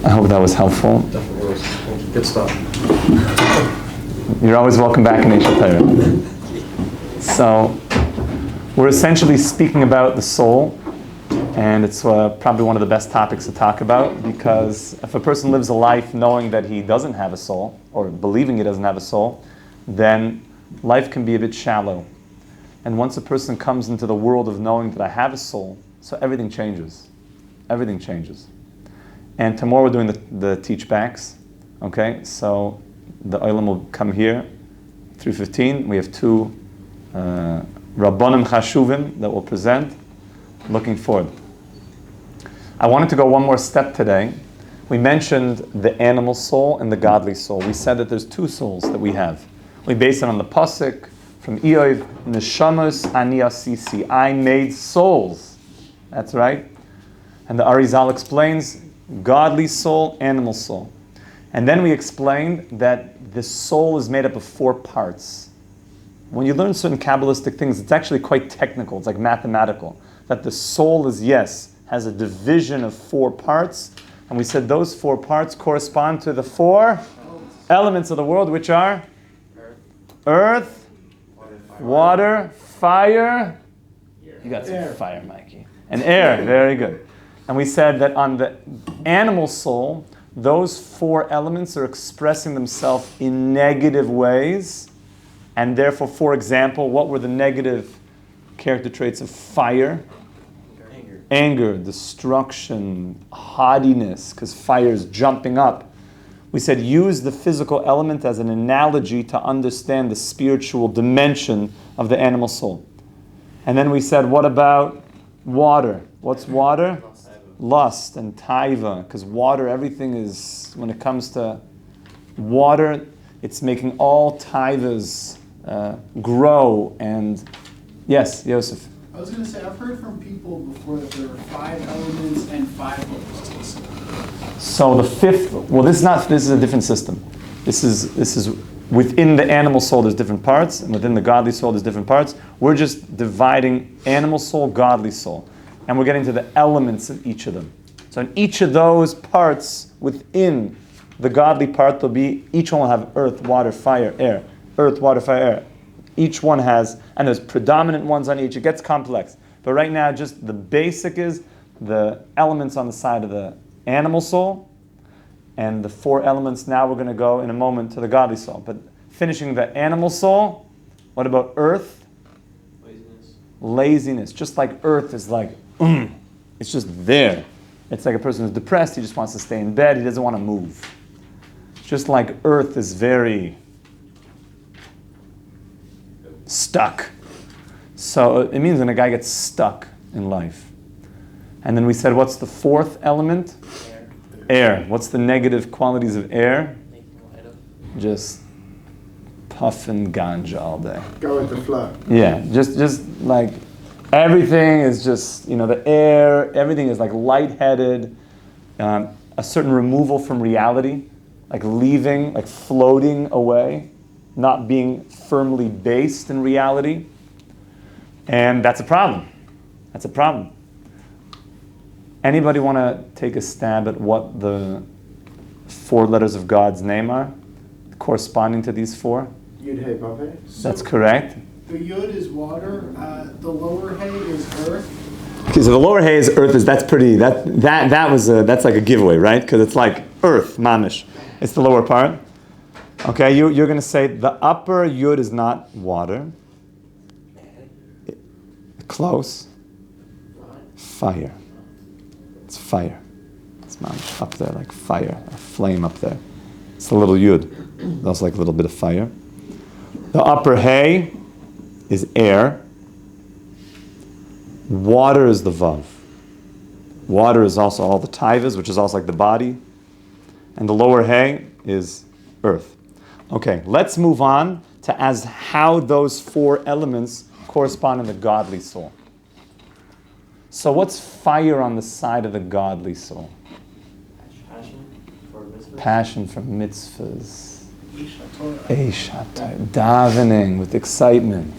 I hope that was helpful. Definitely was. Good stuff. You're always welcome back in Torah. So, we're essentially speaking about the soul, and it's probably one of the best topics to talk about, because if a person lives a life knowing that he doesn't have a soul, or believing he doesn't have a soul, then life can be a bit shallow. And once a person comes into the world of knowing that I have a soul, so everything changes. Everything changes. And tomorrow we're doing the teach backs. Okay, so the Olam will come here, 3:15. We have two Rabbanim Chashuvim that will present. Looking forward. I wanted to go one more step today. We mentioned the animal soul and the godly soul. We said that there's two souls that we have. We base it on the pasuk from Eov, Neshamas ani asisi. I made souls. That's right. And the Arizal explains godly soul, animal soul. And then we explained that the soul is made up of 4 parts. When you learn certain Kabbalistic things, it's actually quite technical. It's like mathematical. That the soul has a division of 4 parts. And we said those 4 parts correspond to the 4 elements of the world, which are earth, water, fire. You got some fire, Mikey. And air. Very good. And we said that on the animal soul, those 4 elements are expressing themselves in negative ways. And therefore, for example, what were the negative character traits of fire? Anger, destruction, haughtiness, because fire is jumping up. We said use the physical element as an analogy to understand the spiritual dimension of the animal soul. And then we said, what about water? What's water? Lust and taiva, because water, everything is, when it comes to water, it's making all taivas grow. And yes, Yosef. I was going to say, I've heard from people before that there are 5 elements and 5 levels to the soul. So the 5th, well, this is a different system. This is within the animal soul there's different parts, and within the godly soul there's different parts. We're just dividing animal soul, godly soul. And we're getting to the elements of each of them. So in each of those parts within the godly part, each one will have earth, water, fire, air. Earth, water, fire, air. Each one has, and there's predominant ones on each. It gets complex. But right now, just the basic is the elements on the side of the animal soul, and the 4 elements. Now we're going to go in a moment to the godly soul. But finishing the animal soul, what about earth? Laziness. Just like earth is like, it's just there. It's like a person who's depressed, he just wants to stay in bed, he doesn't want to move. Just like earth is very stuck. So it means when a guy gets stuck in life. And then we said, what's the 4th element? Air. What's the negative qualities of air? Just puffing ganja all day. Go with the flow. Yeah, just like everything is just, the air, everything is like lightheaded, a certain removal from reality, like leaving, like floating away, not being firmly based in reality. And that's a problem. That's a problem. Anybody want to take a stab at what the 4 letters of God's name are, corresponding to these 4? Yud Hey Vav Hey. That's correct. The Yud is water, the lower Hey is earth. Okay, so the lower Hey is earth. That's pretty. That's like a giveaway, right? Because it's like earth, mamish. It's the lower part. Okay, you're going to say the upper Yud is not water. Close. Fire. It's fire. It's mamish up there, like fire, a flame up there. It's the little Yud. That's like a little bit of fire. The upper Hey is air. Water is the Vav. Water is also all the taivas, which is also like the body. And the lower Hey is earth. Okay, let's move on to how those 4 elements correspond in the godly soul. So what's fire on the side of the godly soul? Passion for mitzvahs. Davening with excitement.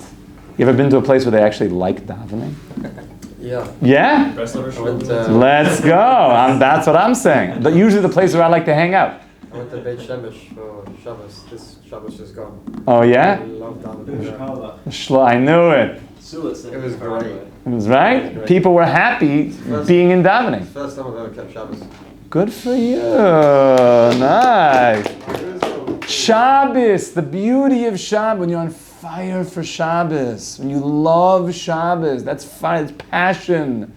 You ever been to a place where they actually like davening? Yeah. Yeah? I went, Let's go. That's what I'm saying. Usually the place where I like to hang out. I went to Beit Shemesh for Shabbos. This Shabbos is gone. Oh, I yeah? love davening there. I knew it. It was great. It was right? People were happy being in davening. First time I've ever kept Shabbos. Good for you. Nice. Shabbos, the beauty of Shabbos, when you're on fire for Shabbos, when you love Shabbos, that's fire, it's passion.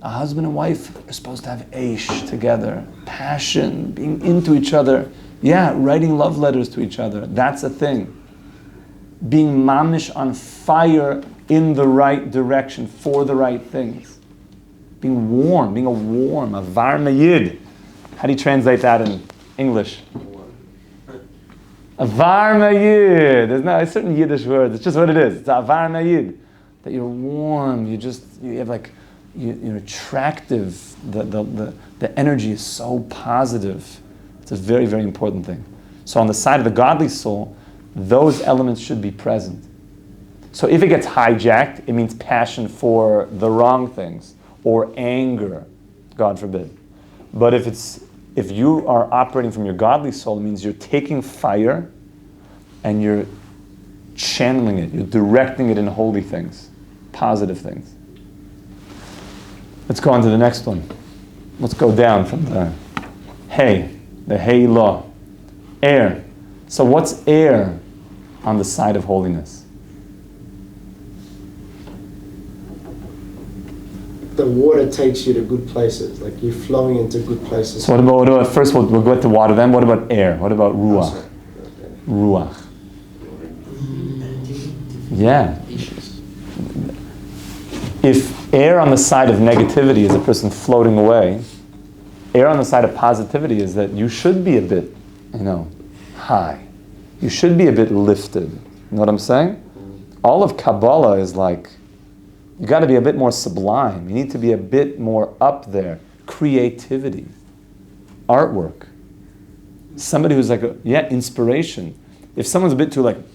A husband and wife are supposed to have eish together, passion, being into each other. Yeah, writing love letters to each other, that's a thing. Being mamish on fire in the right direction for the right things. Being warm, being a var mayid. How do you translate that in English? A var mayid. There's not a certain Yiddish word. It's just what it is. It's a var mayid. That you're warm. You have like you're attractive. The energy is so positive. It's a very, very important thing. So on the side of the godly soul, those elements should be present. So if it gets hijacked, it means passion for the wrong things or anger, God forbid. But if you are operating from your godly soul, it means you're taking fire and you're channeling it, you're directing it in holy things, positive things. Let's go on to the next one. Let's go down from the hey law. Air. So what's air on the side of holiness? The water takes you to good places, like you're flowing into good places. So what about first we'll go to water, then what about air? What about ruach? Ruach. Yeah. If air on the side of negativity is a person floating away, air on the side of positivity is that you should be a bit, high. You should be a bit lifted. You know what I'm saying? All of Kabbalah is like, you got to be a bit more sublime. You need to be a bit more up there. Creativity, artwork. Somebody who's like, inspiration. If someone's a bit too like,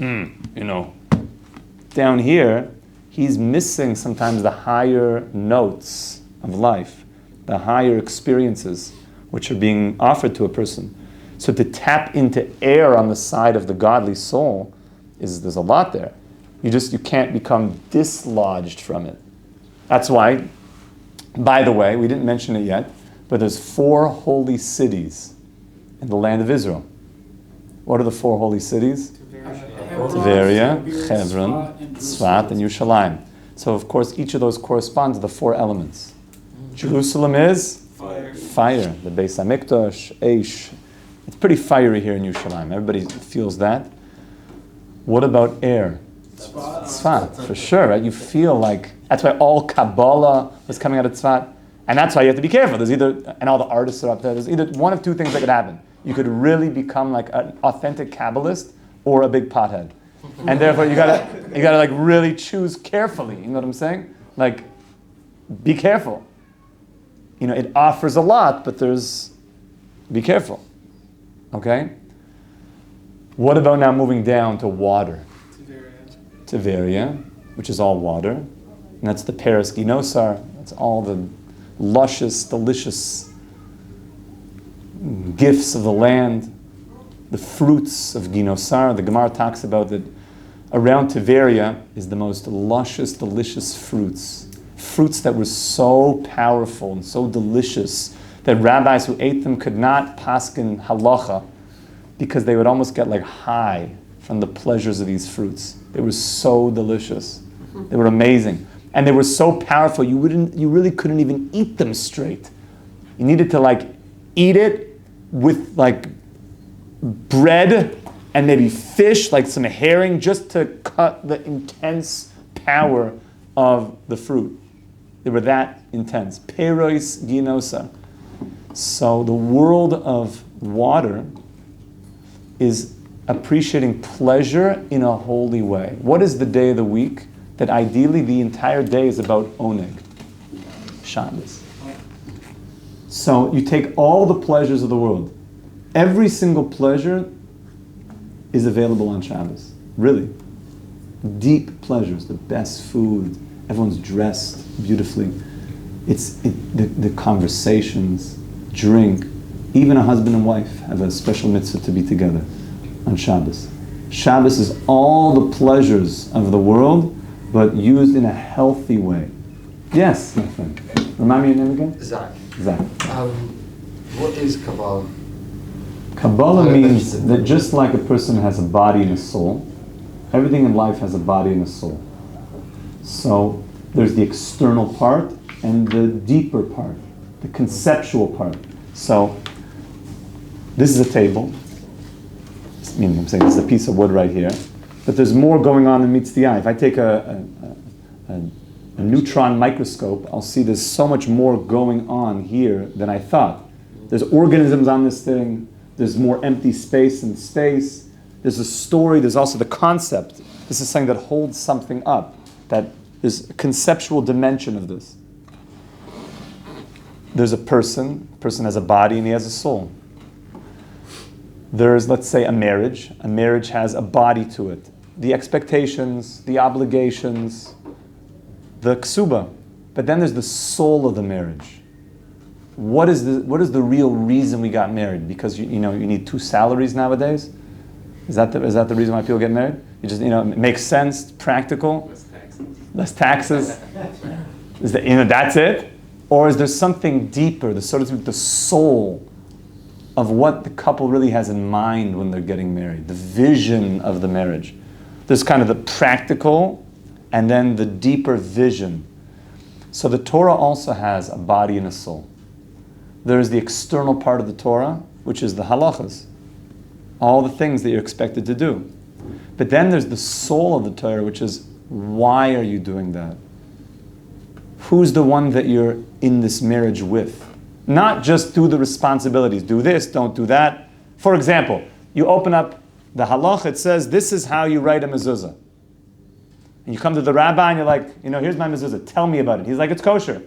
down here, he's missing sometimes the higher notes of life, the higher experiences which are being offered to a person. So to tap into air on the side of the godly soul, there's a lot there. You can't become dislodged from it. That's why, by the way, we didn't mention it yet, but there's 4 holy cities in the land of Israel. What are the 4 holy cities? Tiberia, Chevra, Tzfat, and Yerushalayim. So of course each of those corresponds to the 4 elements. Jerusalem is fire. The Beis Hamikdash, Eish. It's pretty fiery here in Yerushalayim. Everybody feels that. What about air? Tzfat, for sure, right? You feel like, that's why all Kabbalah is coming out of Tzfat. And that's why you have to be careful. There's either, and all the artists are up there, there's either one of 2 things that could happen. You could really become like an authentic Kabbalist or a big pothead. And therefore you gotta like really choose carefully. You know what I'm saying? Like, be careful. It offers a lot, but be careful. Okay? What about now moving down to water? Tiberia, which is all water. And that's the Paris Ginosar. That's all the luscious, delicious gifts of the land, the fruits of Ginosar. The Gemara talks about that around Tiberia is the most luscious, delicious fruits. Fruits that were so powerful and so delicious that rabbis who ate them could not paskin halacha because they would almost get like high from the pleasures of these fruits. They were so delicious. They were amazing. And they were so powerful, you really couldn't even eat them straight. You needed to like eat it with like bread and maybe fish, like some herring, just to cut the intense power of the fruit. They were that intense. Perois ginosa. So the world of water is appreciating pleasure in a holy way. What is the day of the week that ideally the entire day is about oneg? Shabbos. So you take all the pleasures of the world. Every single pleasure is available on Shabbos. Really. Deep pleasures, the best food, Everyone's dressed beautifully. The conversations, drink. Even a husband and wife have a special mitzvah to be together on Shabbos. Shabbos is all the pleasures of the world, but used in a healthy way. Yes, my friend. Remind me your name again? Zach. Zach. What is Kabbalah? Kabbalah means that just like a person has a body and a soul, everything in life has a body and a soul. So there's the external part and the deeper part, the conceptual part. So this is a table. I'm saying this is a piece of wood right here, but there's more going on than meets the eye. If I take a neutron microscope, I'll see there's so much more going on here than I thought. There's organisms on this thing. There's more empty space in space. There's a story. There's also the concept. This is something that holds something up. That there's a conceptual dimension of this. There's a person. A person has a body and he has a soul. There's, let's say, a marriage. A marriage has a body to it. The expectations, the obligations, the ksuba. But then there's the soul of the marriage. What is the real reason we got married? Because you need 2 salaries nowadays? Is that the reason why people get married? You just, it makes sense, practical. Less taxes. Is that, that's it? Or is there something deeper, so to speak, the soul of what the couple really has in mind when they're getting married, the vision of the marriage? There's kind of the practical and then the deeper vision. So the Torah also has a body and a soul. There's the external part of the Torah, which is the halachas, all the things that you're expected to do. But then there's the soul of the Torah, which is, why are you doing that? Who's the one that you're in this marriage with? Not just do the responsibilities, do this, don't do that. For example, you open up the halach, it says, this is how you write a mezuzah. And you come to the rabbi and you're like, here's my mezuzah, tell me about it. He's like, it's kosher.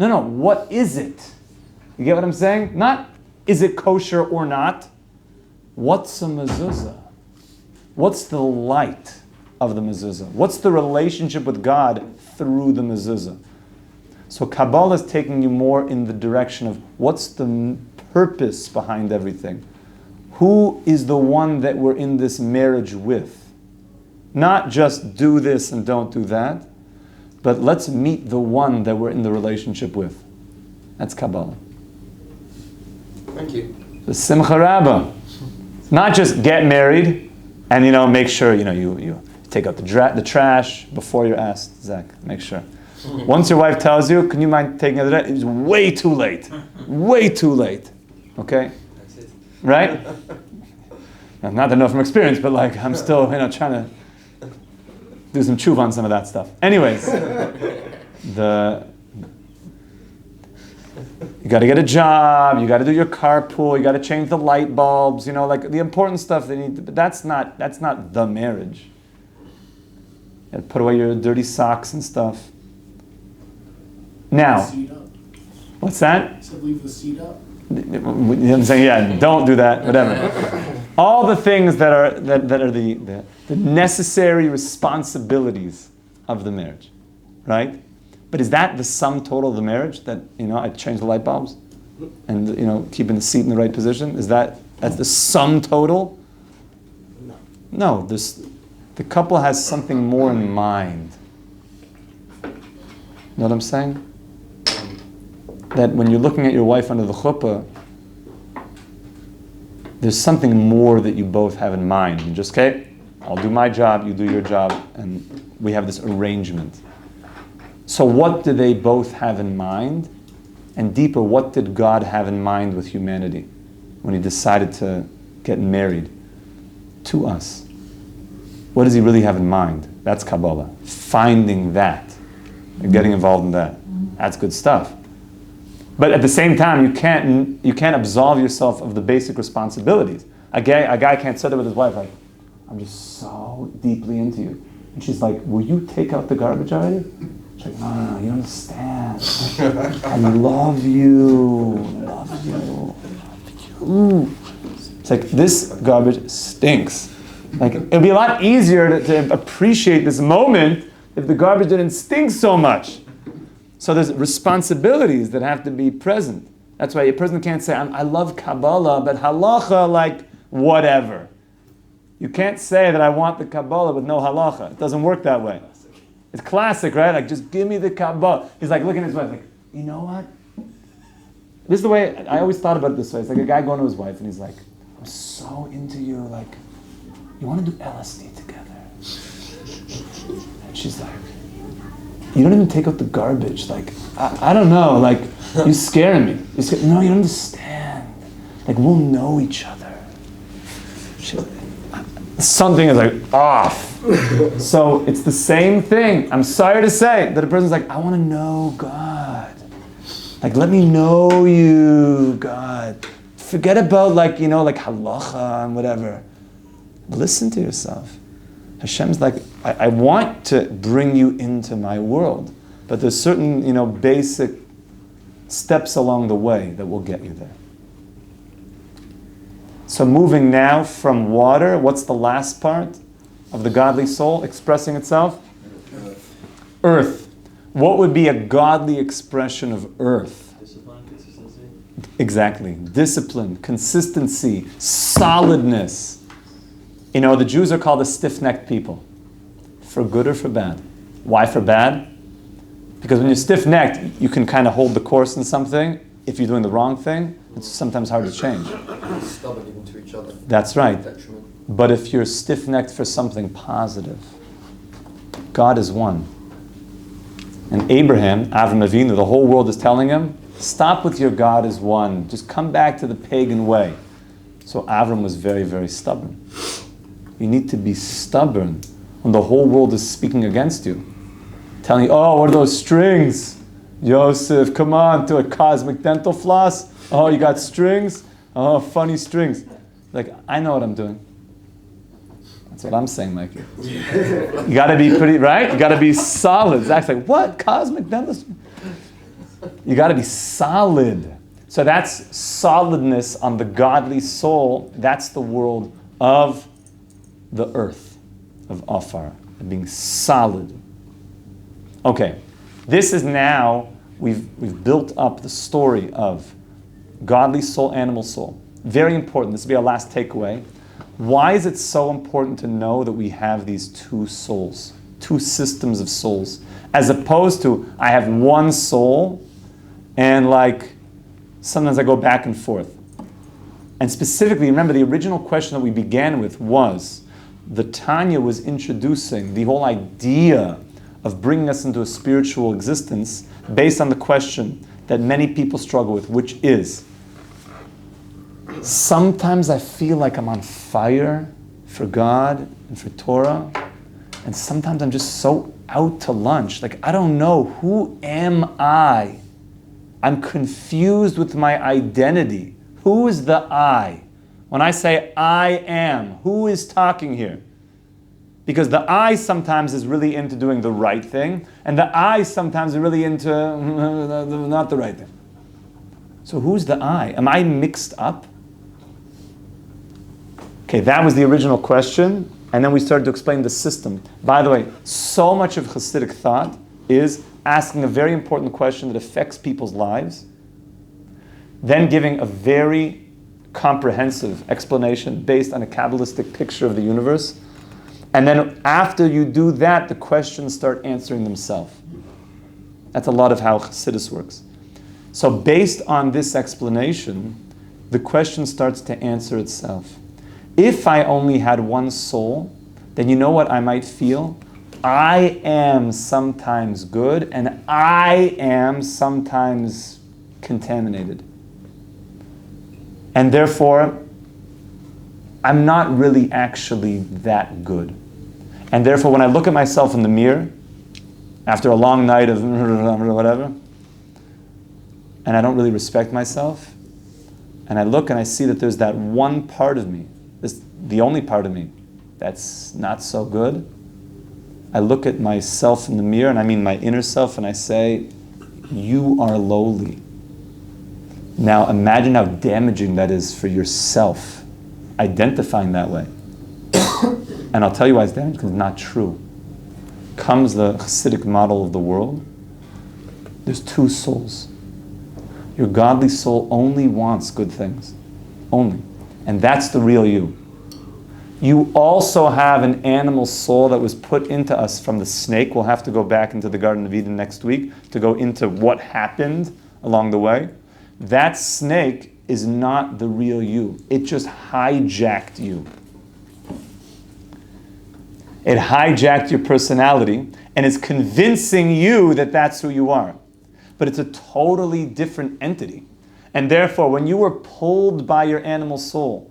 No, what is it? You get what I'm saying? Not, is it kosher or not? What's a mezuzah? What's the light of the mezuzah? What's the relationship with God through the mezuzah? So Kabbalah is taking you more in the direction of what's the purpose behind everything? Who is the one that we're in this marriage with? Not just do this and don't do that, but let's meet the one that we're in the relationship with. That's Kabbalah. Thank you. The Simcha Rabbah. Not just get married and make sure you take out the trash before you're asked. Zach, make sure. Once your wife tells you, can you mind taking out the trash? It's way too late. Way too late. Okay? That's it. Right? Not that I know from experience, but I'm still trying to do some tshuva on some of that stuff. Anyways, you got to get a job, you got to do your carpool, you got to change the light bulbs, the important stuff they need. But that's not the marriage. You got to put away your dirty socks and stuff. Now, what's that? I said leave the seat up. I'm saying, don't do that, whatever. All the things that are the necessary responsibilities of the marriage, right? But is that the sum total of the marriage? That I change the light bulbs, and keeping the seat in the right position? That's the sum total? No. The couple has something more in mind. You know what I'm saying? That when you're looking at your wife under the chuppah, there's something more that you both have in mind. You just, okay, I'll do my job, you do your job, and we have this arrangement. So what do they both have in mind? And deeper, what did God have in mind with humanity when He decided to get married to us? What does He really have in mind? That's Kabbalah. Finding that and getting involved in that. That's good stuff. But at the same time, you can't absolve yourself of the basic responsibilities. A guy can't sit there with his wife like, I'm just so deeply into you. And she's like, will you take out the garbage already? She's like, no, you don't understand. I love you. It's like, this garbage stinks. It'd be a lot easier to appreciate this moment if the garbage didn't stink so much? So there's responsibilities that have to be present. That's why a person can't say, I love Kabbalah, but halacha, like, whatever. You can't say that I want the Kabbalah with no halacha. It doesn't work that way. It's classic, right? Like, just give me the Kabbalah. He's like looking at his wife, like, you know what? This is the way, I always thought about it this way. It's like a guy going to his wife and he's like, I'm so into you, like, you want to do LSD together? And she's like, you don't even take out the garbage. Like, I don't know, like, you're scaring me. No, you don't understand. Like, we'll know each other. Something is like off. So it's the same thing. I'm sorry to say that a person's like, I want to know God. Like, let me know you, God. Forget about like halacha and whatever. Listen to yourself. Hashem's like, I want to bring you into my world, but there's certain, basic steps along the way that will get you there. So moving now from water, what's the last part of the godly soul expressing itself? Earth. What would be a godly expression of earth? Discipline, consistency. Exactly. Discipline, consistency, solidness. The Jews are called a stiff-necked people. For good or for bad. Why for bad? Because when you're stiff-necked, you can kind of hold the course in something. If you're doing the wrong thing, it's sometimes hard to change. Stubborn even to each other. That's right. Detriment. But if you're stiff-necked for something positive, God is one. And Avram Avinu, the whole world is telling him, stop with your God is one. Just come back to the pagan way. So Avram was very, very stubborn. You need to be stubborn when the whole world is speaking against you. Telling you, oh, what are those strings? Yosef, come on, to a cosmic dental floss. Oh, you got strings? Oh, funny strings. Like, I know what I'm doing. That's what I'm saying, Mikey. You got to be pretty, right? You got to be solid. Zach's like, what? Cosmic dental? You got to be solid. So that's solidness on the godly soul. That's the world of the earth, of Afar, being solid. Okay, this is now, we've built up the story of godly soul, animal soul. Very important. This will be our last takeaway. Why is it so important to know that we have these two souls, two systems of souls, as opposed to I have one soul and like sometimes I go back and forth. And specifically, remember the original question that we began with was, the Tanya was introducing the whole idea of bringing us into a spiritual existence based on the question that many people struggle with, which is, sometimes I feel like I'm on fire for God and for Torah, and sometimes I'm just so out to lunch. Like, I don't know, who am I? I'm confused with my identity. Who is the I? When I say I am, who is talking here? Because the I sometimes is really into doing the right thing, and the I sometimes is really into not the right thing. So who's the I? Am I mixed up? Okay, that was the original question, and then we started to explain the system. By the way, so much of Hasidic thought is asking a very important question that affects people's lives, then giving a very comprehensive explanation based on a Kabbalistic picture of the universe. And then after you do that, the questions start answering themselves. That's a lot of how Chassidus works. So based on this explanation, the question starts to answer itself. If I only had one soul, then you know what I might feel? I am sometimes good and I am sometimes contaminated. And therefore, I'm not really actually that good. And therefore, when I look at myself in the mirror, after a long night of whatever, and I don't really respect myself, and I look and I see that there's that one part of me, the only part of me, that's not so good, I look at myself in the mirror, and I mean my inner self, and I say, you are lowly. Now imagine how damaging that is for yourself, identifying that way. And I'll tell you why it's damaging, because it's not true. becomes the Hasidic model of the world, there's two souls. Your godly soul only wants good things. Only. And that's the real you. You also have an animal soul that was put into us from the snake. We'll have to go back into the Garden of Eden next week to go into what happened along the way. That snake is not the real you. It just hijacked you. It hijacked your personality and is convincing you that that's who you are. But it's a totally different entity. And therefore, when you were pulled by your animal soul,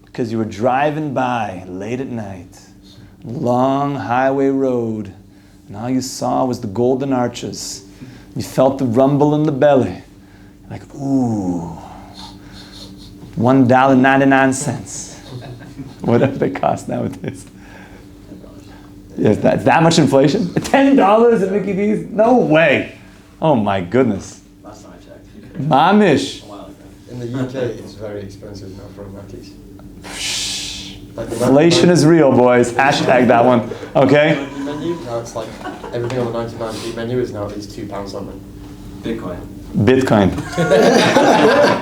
because you were driving by late at night, long highway road, and all you saw was the golden arches, you felt the rumble in the belly, like, ooh, $1.99, whatever they cost nowadays. Is that much inflation? $10 at Mickey D's? No way. Oh my goodness. Last time I checked. Mamish. A while ago. In the UK, it's very expensive now for a Mackey's. Like Inflation is real, boys. Hashtag that one. Okay? The menu, now it's like everything on the 99p menu is now at least £2 something. Bitcoin. Bitcoin.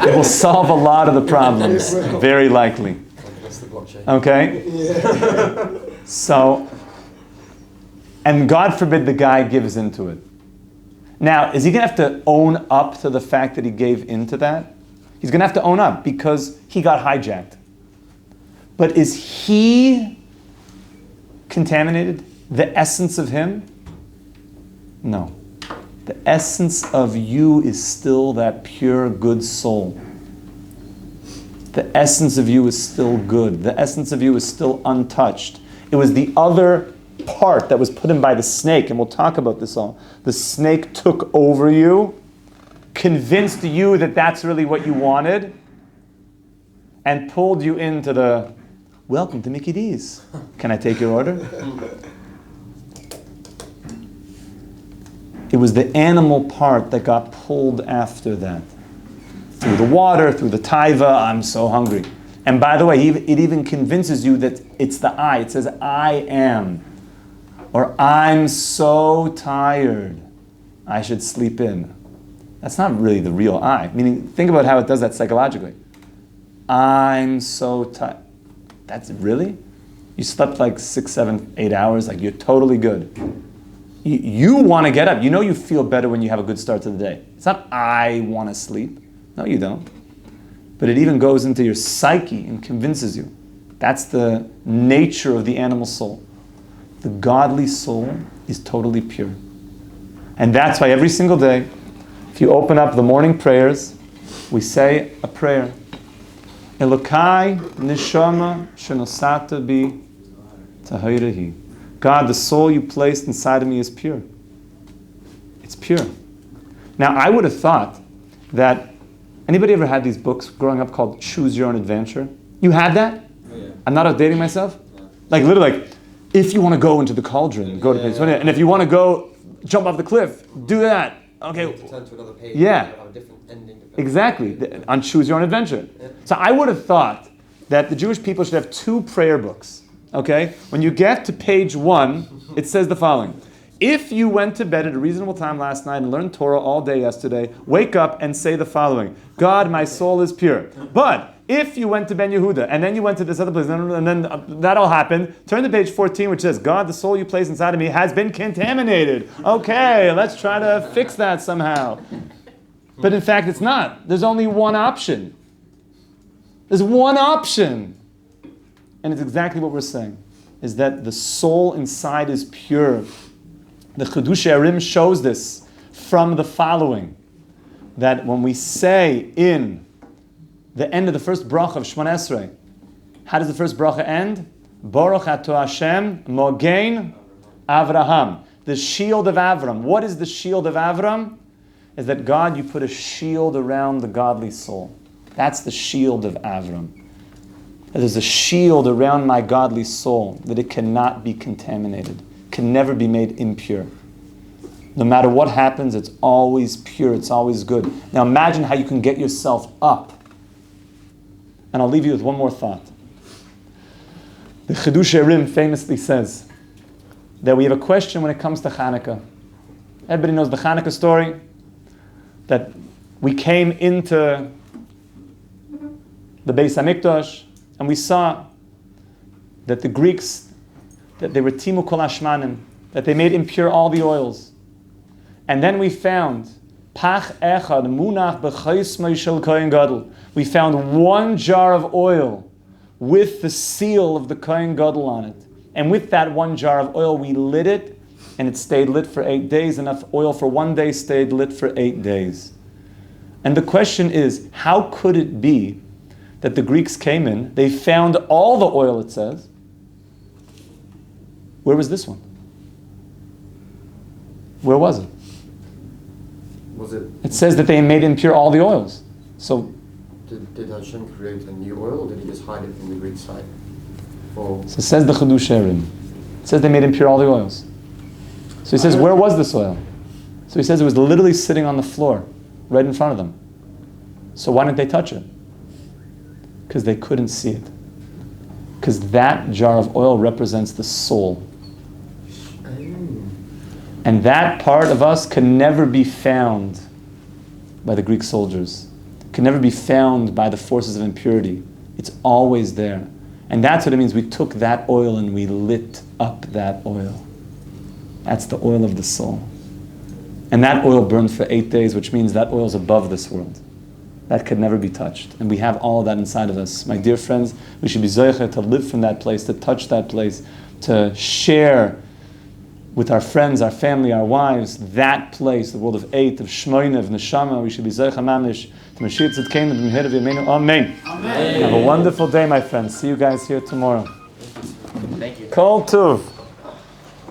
It will solve a lot of the problems. Very likely. That's the blockchain. Okay? Yeah. So, and God forbid the guy gives into it. Now, is he going to have to own up to the fact that he gave into that? He's going to have to own up because he got hijacked. But is he contaminated? The essence of him? No. The essence of you is still that pure, good soul. The essence of you is still good. The essence of you is still untouched. It was the other part that was put in by the snake, and we'll talk about this all. The snake took over you, convinced you that that's really what you wanted, and pulled you into the, welcome to Mickey D's. Can I take your order? It was the animal part that got pulled after that. Through the water, through the taiva, I'm so hungry. And by the way, it even convinces you that it's the I. It says, I am. Or I'm so tired, I should sleep in. That's not really the real I. Meaning, think about how it does that psychologically. I'm so tired. That's really? You slept like 6, 7, 8 hours, like you're totally good. You want to get up. You know you feel better when you have a good start to the day. It's not I want to sleep. No, you don't. But it even goes into your psyche and convinces you. That's the nature of the animal soul. The godly soul is totally pure. And that's why every single day, if you open up the morning prayers, we say a prayer. Elokai neshama shenosata bi tahirahi. God, the soul you placed inside of me is pure. It's pure. Now, I would have thought that, anybody ever had these books growing up called Choose Your Own Adventure? You had that? Oh, yeah. I'm not outdating myself? Yeah. Like literally, like, if you want to go into the cauldron, go to page 20. And if you want to go jump off the cliff, do that. Okay. Turn to another page. Yeah. Have a different ending. Exactly. On Choose Your Own Adventure. Yeah. So I would have thought that the Jewish people should have 2 prayer books. Okay? When you get to page 1, it says the following. If you went to bed at a reasonable time last night and learned Torah all day yesterday, wake up and say the following. God, my soul is pure. But if you went to Ben Yehuda and then you went to this other place and then that all happened, turn to page 14 which says, God, the soul you placed inside of me has been contaminated. Okay, let's try to fix that somehow. But in fact, it's not. There's only one option. There's one option. And it's exactly what we're saying, is that the soul inside is pure. The Chedush Arim shows this from the following, that when we say in the end of the first bracha of Shemona Esrei, how does the first bracha end? Baruch Ato Hashem Mogein Avraham. The shield of Avram. What is the shield of Avram? Is that God, you put a shield around the godly soul. That's the shield of Avram. There's a shield around my godly soul that it cannot be contaminated, can never be made impure. No matter what happens, it's always pure, it's always good. Now imagine how you can get yourself up. And I'll leave you with one more thought. The Chedush Arim famously says that we have a question when it comes to Hanukkah. Everybody knows the Hanukkah story, that we came into the Beis HaMikdash and we saw that the Greeks, that they were timu kol hashmanim, that they made impure all the oils. And then we found pach echad munach b'chaismai shel kohen gadol. We found one jar of oil with the seal of the kohen gadol on it. And with that one jar of oil, we lit it, and it stayed lit for 8 days. Enough oil for 1 day stayed lit for 8 days. And the question is, how could it be that the Greeks came in, they found all the oil, it says. Where was this one? Where was it? Was it? It says that they made impure all the oils. So Did Hashem create a new oil, or did He just hide it from the Greek side? Or it says the Chidush Erim. It says they made impure all the oils. So he says, where was this oil? So he says it was literally sitting on the floor, right in front of them. So why didn't they touch it? Because they couldn't see it. Because that jar of oil represents the soul. And that part of us can never be found by the Greek soldiers. Can never be found by the forces of impurity. It's always there. And that's what it means. We took that oil and we lit up that oil. That's the oil of the soul. And that oil burned for 8 days, which means that oil is above this world. That could never be touched. And we have all of that inside of us. My dear friends, we should be zoiche to live from that place, to touch that place, to share with our friends, our family, our wives, that place, the world of 8, of Shmoyne, of Neshama. We should be zoiche mamish to Mashiach Tzidkeinu, to Mehir V'Yameinu. Amen. Amen. Have a wonderful day, my friends. See you guys here tomorrow. Thank you. Kol Tuv.